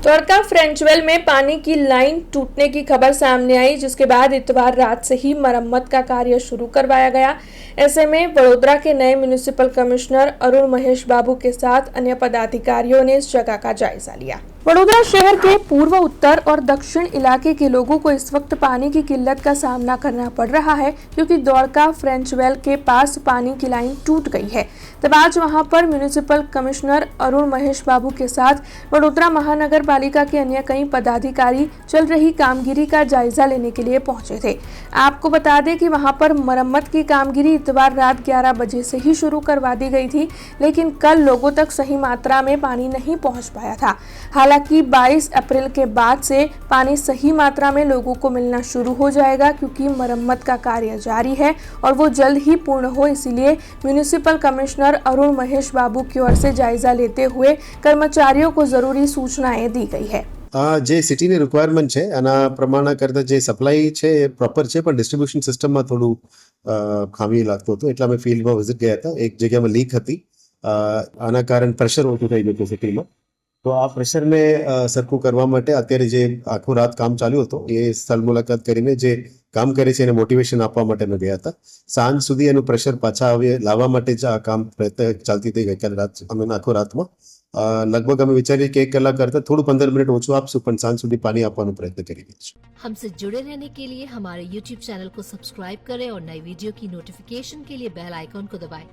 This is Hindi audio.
द्वारका फ्रेंचवेल में पानी की लाइन टूटने की खबर सामने आई, जिसके बाद इतवार रात से ही मरम्मत का कार्य शुरू करवाया गया। ऐसे में वडोदरा के नए म्युनिसिपल कमिश्नर अरुण महेश बाबू के साथ अन्य पदाधिकारियों ने इस जगह का जायजा लिया। वडोदरा शहर के पूर्व, उत्तर और दक्षिण इलाके के लोगों को इस वक्त पानी की किल्लत का सामना करना पड़ रहा है, क्योंकि द्वारका फ्रेंचवेल के पास पानी की लाइन टूट गई है। तब आज वहां पर म्युनिसिपल कमिश्नर अरुण महेश बाबू के साथ वडोदरा महानगर पालिका के अन्य कई पदाधिकारी चल रही कामगिरी का जायजा लेने के लिए पहुंचे थे। आपको बता दें कि वहां पर मरम्मत की कामगिरी इतवार रात 11 बजे से ही शुरू करवा दी गई थी, लेकिन कल लोगों तक सही मात्रा में पानी नहीं पहुंच पाया था। हालांकि 22 अप्रैल के बाद से पानी सही मात्रा में लोगों को मिलना शुरू हो जाएगा, क्योंकि मरम्मत का कार्य जारी है और वो जल्द ही पूर्ण हो। इसीलिए म्युनिसिपल कमिश्नर अरुण महेश बाबू की ओर से जायजा लेते हुए कर्मचारियों को जरूरी सूचनाएं दी गई है। જે સિટીની રિક્વાયરમેન્ટ છે એના પ્રમાણે કરતા જે સપ્લાય છે એ પ્રોપર છે, પણ ડિસ્ટ્રીબ્યુશન સિસ્ટમમાં થોડું ખામી લાગતું હતું, એટલે અમે ફિલ્ડમાં વિઝિટ ગયા હતા. એક જગ્યામાં લીક હતી, આના કારણ પ્રેશર ઓછું થઈ ગયું હતું સિટીમાં. તો આ પ્રેશરને સરખું કરવા માટે અત્યારે જે આખું રાત કામ ચાલ્યું હતું એ સ્થળ મુલાકાત કરીને જે કામ કરે છે એને મોટિવેશન આપવા માટે અમે ગયા હતા. સાંજ સુધી એનું પ્રેશર પાછા લાવવા માટે જ આ કામ પ્રયત્ન ચાલતી હતી. ગઈકાલે રાત અમે આખો રાતમાં लगभग અમે વિચારીએ કે 1 કલાક કરતા થોડું 15 મિનિટ ઓછું આપશું, પણ સાંજ સુધી પાણી આપવાનો પ્રયત્ન કરી રહ્યા છીએ। हमसे जुड़े रहने के लिए हमारे YouTube चैनल को सब्सक्राइब करें और नई वीडियो की नोटिफिकेशन के लिए बेल आइकॉन को दबाएं।